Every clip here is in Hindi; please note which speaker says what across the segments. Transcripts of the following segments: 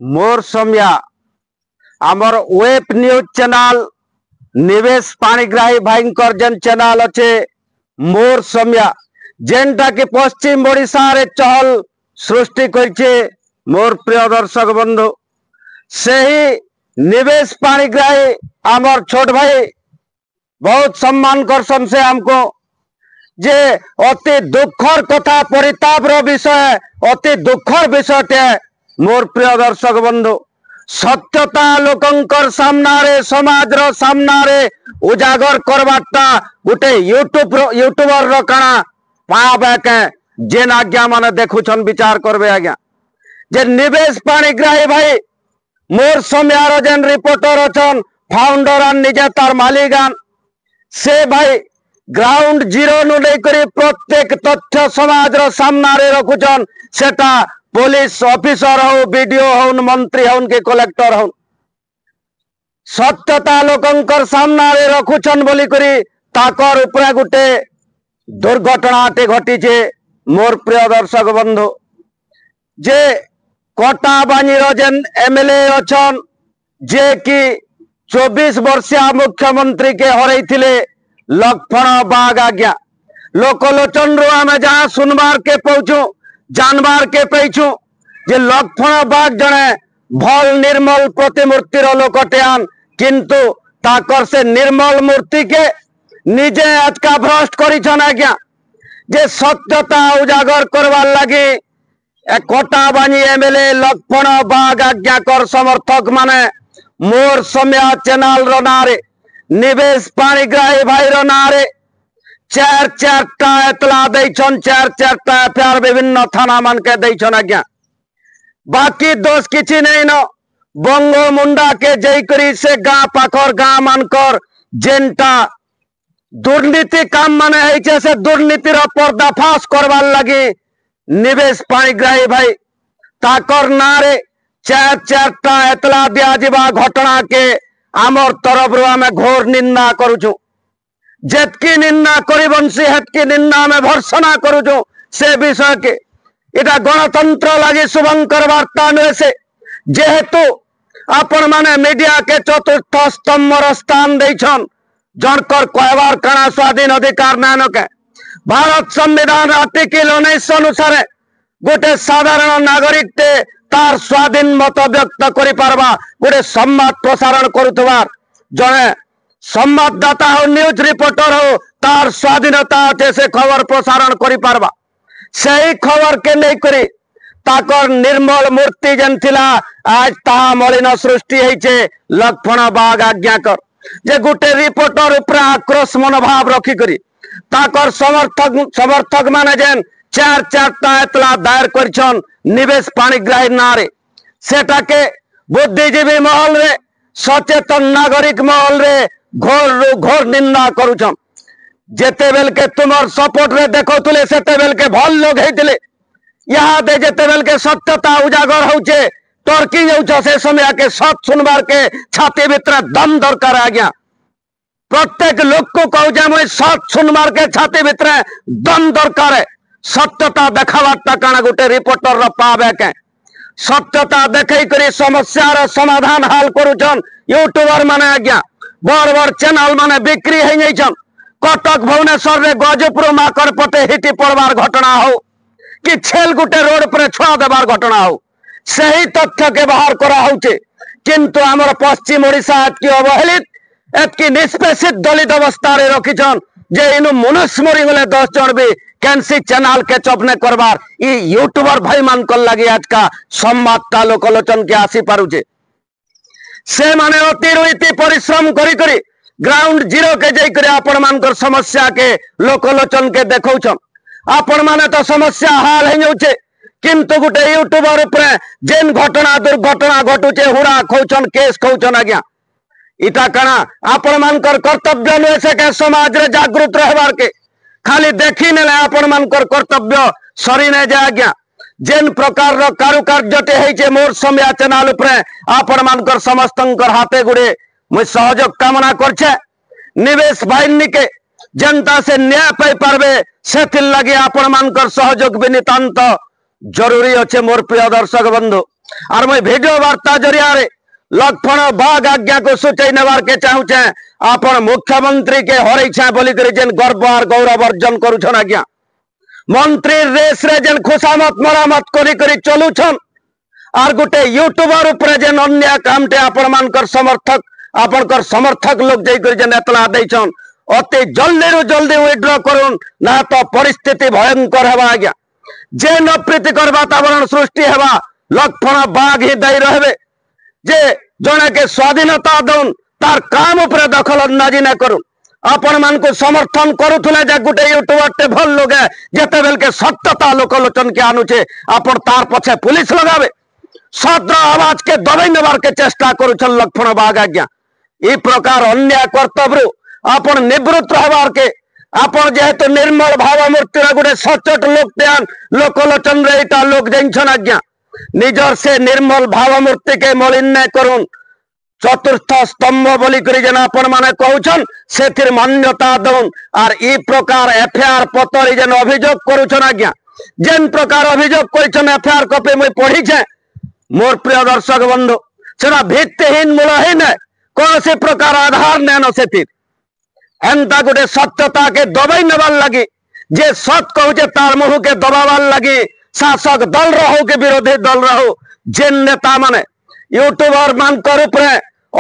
Speaker 1: मोर समया आमर वेब न्यूज चैनल निवेश पाणिग्राही भाई जेन चैनल अच्छे मोर समया जेनटा कि पश्चिम ओडिशा रे चहल सृष्टि करछे। मोर प्रिय दर्शक बंधु से ही निवेश पाणिग्राही आमर छोट भाई बहुत सम्मान करसन से हमको जे अति दुखर कथा परिताप विषय अति दुखर विषय टे। मोर प्रिय दर्शक बंधु सत्यता लोकंकर सामनारे समाजर सामनारे उजागर करवाटा गोटे यूट्यूबर रो काना पाबे जेन आज्ञा माने देखुछन विचार करबे आज्ञा जे निवेश पाणिग्राही भाई मोर समयार जेन रिपोर्टर अछन फाउंडर और निजे तार मालिकान से भाई ग्राउंड जीरो नु लेकरी प्रत्येक तथ्य समाजर सामनारे रखुछन। सेटा पुलिस ऑफिसर हो वीडियो हो मंत्री हो के कलेक्टर हो सत्यता लोकंकर सामनारे रखुछन बोली करी ताकर उपरे गुटे दुर्घटनाटे घटीचे। मोर प्रिय दर्शक बंधु जे कोटा बानीर जेन एमएलए अछन जे कि 24 वर्षीय मुख्यमंत्री के हरैथिले लक्ष्मण बाग आज्ञा लोकलोचन रो आमे जहाँ सुनबार के पहुंचू जानबार के पैछू जे लक्ष्मण बाग जने भल निर्मल प्रतिमूर्ति लोकटेआन किंतु ताकर से निर्मल मूर्ति के निजे आजका भ्रष्ट करिछन आज्ञा जे सत्यता उजागर करवार लगी कोटाबानी एमएलए लक्ष्मण बाग आज्ञाकर समर्थक माने मोर समया चैनल रो नारे निवेश पाणिग्राही भाई रो नारे चार चारटा एतला दैछन चार चारटा एफआईआर विभिन्न थाना मान के दैछन आज्ञा बाकी दोष किछि नहीं न बंगो मुंडा के जईकरी से गाँ पाखर गाँ मानकर जेनटा दुर्नीति काम माने है से दुर्नीति रो पर्दाफाश करवार लगी निवेश पाणिग्राही भाई ताकर नारे चार चारटा एतला दिया जिबा घटना के आमर तरफ रो आमे घोर निंदा करूछु जेतकी निंदा करिबंसी हेतकी निंदा में भर्सना करूछु से विषय के इटा गणतंत्र लगी शुभंकर वार्ता नुहे से जेहेतु आपण माने मीडिया के चतुर्थ स्तंभ स्थान देछन जनकर कहवार काना स्वाधीन अधिकार नानक भारत संविधान आर्टिकल 19 अनुसार गोटे साधारण नागरिक ते तार स्वाधीन मत व्यक्त करि पारबा गोटे संवाद प्रसारण करुथवार जने संवाददाता हो न्यूज रिपोर्टर हो तार स्वाधीनता अच्छे से खबर प्रसारण करि पारबा सही खबर के नहीं करी ताकर निर्मल मूर्ति जेन थिला आज ता मलिन सृष्टि होइछे लक्ष्मण बाग आज्ञाकर जे गोटे रिपोर्टर ऊपर आक्रोश मनोभाव रखी करी ताकर समर्थक माने जेन चार चारटा एतला दायर करछन निवेश पाणिग्राही नारे सेटा के बुद्धिजीवी महल रे सचेतन नागरिक महल रे घोर निंदा करुछन जेते बेल के तुमर सपोर्ट रे देखौतले सेते बेल के भल लोग हेतिले यहाँ दे जेते बेल के सत्यता उजागर होउछे टर्की जाउछ से समय के सत सुनबार के छाती भीतर दम दरकार आ गया प्रत्येक लोक को कहू जे मुई सत सुनबार के छाती भीतर दम दरकार है सत्यता देखावाटा काना गोटे रिपोर्टर रो पावे के सत्यता देखै करी समस्या रो समाधान हाल करूछन यूट्यूबर माने आज्ञा बड़ बड़ चैनल माने बिक्री हो जाइछन कटक भुवनेश्वर रे गजपुर माकर पटे हिटी पड़वार घटना हो कि छेल गुटे रोड पर छुआ देवार घटना हो सही तथ्य के बाहर करा होचे किंतु आमर पश्चिम ओडिशा एतकी अवहेलित एतकी निष्पेषित दलित अवस्था रे रखिछन जे इनु मनुष्य मरी गले 10 जन भी कैंसी चैनल के चपने करवार ई यूट्यूबर भाई मान कर लगी आज का संवादता लोकलोचन के आसी पारुचे से माने अतिरुइति परिश्रम करी करी ग्राउंड जीरो के जाई करे आपण मानकर समस्या के लोकलोचन के देखौछन आपण माने तो समस्या हाल हे जाउचे किंतु गोटे यूट्यूबर ऊपर जेन घटना दुर्घटना घटुचे हुड़ा खौचन केस खौचन आज्ञा इटा काना आपण मानकर कर्तव्य नुहे से के समाज रे जागृत रहबार के खाली देखी नेले आपण मानकर कर्तव्य सरी ने जा आज्ञा जेन प्रकार रो कारुकार्यटे हेचे मोर समया चैनल ऊपर आपण मानकर समस्तंकर हाथे गुड़े मुझ सहयोग कामना करछे निवेश बाहिनी के जनता से न्याय पाई पारबे सेथिल लगे आपण मानकर सहयोग भी नितांत जरूरी अच्छे मोर प्रिय दर्शक बंधु। और मैं वीडियो वार्ता जरिया लक्ष्मण बाग आज्ञा को सूचई नेबार के चाहूचे आपण मुख्यमंत्री के हरई छे बोली कर जेन गर्व और गौरव अर्जन करूछन आज्ञा मंत्री रेस रे जेन खुशामत मरामत करी चलुछन और गोटे यूट्यूबर ऊपर जेन अन्य कामटे आपण मानकर समर्थक लोग जाई जेन एतला दैछन अति जल्दी रु जल्दी विड्रॉ करूँ ना तो परिस्थिति भयंकर हेबा आज्ञा जेन अप्रीतिकर वातावरण सृष्टि हेबा लक्ष्मण बाग ही दायी रहे जे जने के स्वाधीनता दौन तार काम उपरे दखल अंदाजी न करूँ आपण मान को समर्थन करुले जे गोटे यूट्यूबर टे भल लोग जेते बेल के सत्यता लोकलोचन के आनुचे आपण तार पछे पुलिस लगावे सद्र आवाज के दबाई नेबार के चेष्टा करुछन लक्ष्मण बाग आज्ञा ई प्रकार अन्याय कर्तव्य आपण निवृत्त रहबार के आपण जेहेतु निर्मल भाव मूर्ति गोटे सचोट लोक लोकलोचन रे इटा लोक जाइछन आज्ञा निजर से निर्मल भाव मूर्ति के मलिन्य करूं चतुर्थ स्तंभ बोली करी जेन आपण माने कहउछन सेथिर मान्यता दउन और ई प्रकार एफआईआर पत्र जेन अभियोग करूछन आज्ञा जेन प्रकार अभियोग करिछन एफआईआर कॉपी मैं पढ़ी छे मोर प्रिय दर्शक बंधु सेना भित्तिहीन मूलहीन कौन से प्रकार आधार नैन सेथिर एंता गोटे सत्यता के दबाई नेबार लगी जे सत कहूचे तार मुह के दबावार लगी शासक दल रहो के विरोधी दल रहो जेन नेता माने यूट्यूबर मान उपरे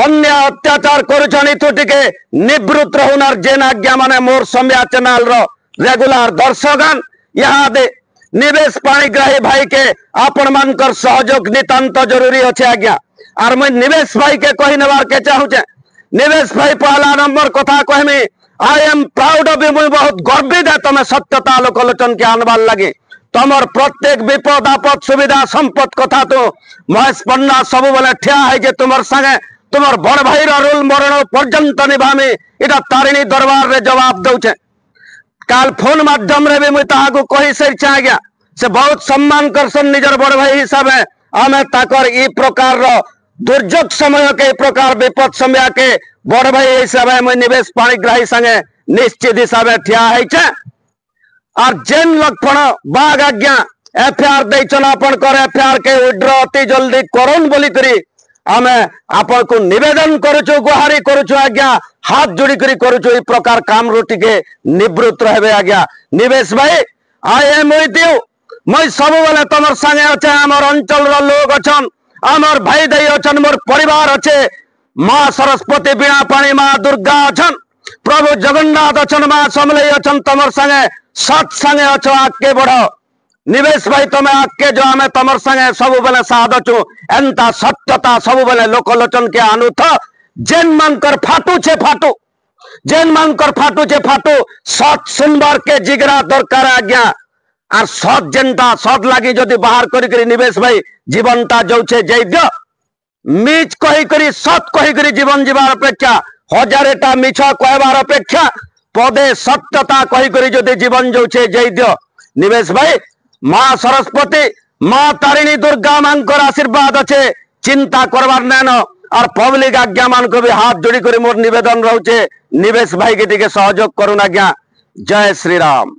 Speaker 1: अन्य अत्याचार करुछन टिके निवृत्त रहुनार जेन आज्ञा माने मोर सम्या चैनल रो रेगुलर दर्शकगण यहाँ दे निवेश पाणिग्राही भाई के आपण मानकर सहयोग नितांत जरूरी अच्छे आज्ञा और मैं निवेश भाई के कही नेबार के चाहूचे निवेश भाई पहला नंबर कथा कहमी I am proud of you मुझे बहुत गर्वित है तुम्हें सत्यता लोकलोचन के आनबार लगे तमर प्रत्येक विपद आपद सुविधा संपद कथा तो महेश पन्ना सब बेले ठिया है जे तुमर संगे तुमर बड़ भाई रोल मरण पर्यंत निभामी इटा तारिणी दरबार रे जवाब दउछे काल फोन माध्यम रे भी मुई ताहाको कहि सरिछे आज्ञा से बहुत सम्मान करसन निजर बड़ भाई हिसाब आमे ताकर ई प्रकार रो दुर्योग समय के प्रकार विपद समय के बड़ भाई हिसाब मुई निवेश पाणिग्राही संगे निश्चित हिसाब ठिया है और जेन लक्ष्मण बाग आज्ञा एफआईआर दैछन आपण कर एफआईआर के विड्रॉ अति जल्दी करन बोली करी आमे आपण को निवेदन करूछु गुहारी करूछु आज्ञा हाथ जोड़ी करी करूछु ई प्रकार काम रोटी के निवृत्त रहबे आज्ञा निवेश भाई आई एम विथ यू मैं सब बेले तमर संगे अच्छे हमर अंचल रो लोग अछन हमर भाई दई अछन मोर परिवार अच्छे मां सरस्वती बीणा पाणी मां दुर्गा अछन प्रभु जगन्नाथ अछन मां समलई अछन तमर संगे सत संगे अच्छो आगे बढ़ो निवेश भाई तुम्हें आगे जो आमे तमर संगे सब बेले साध छु एंता सत्यता सब बेले लोकलोचन के आनुथ जेन मानकर फाटू छे फाटू जेन मानकर फाटू छे फाटू सत सुनबार के जिगरा दरकार आज्ञा और सत जेनता सत लगी जदि बाहर करी निवेश भाई जीवनता जो छे जय दियो मिच कही करी सत कही करी जीवन जीवार अपेक्षा हजारेटा मिछ कहबार अपेक्षा पदे सत्यता कही करी जदि जीवन जो छे जय दियो निवेश भाई मां सरस्वती मां तारिणी दुर्गा मानकर आशीर्वाद अच्छे चिंता करवार नैन और पब्लिक आज्ञा मान को भी हाथ जोड़ी कर मोर निवेदन रोचे निवेश भाई के टिके सहयोग करूँ आज्ञा जय श्री राम।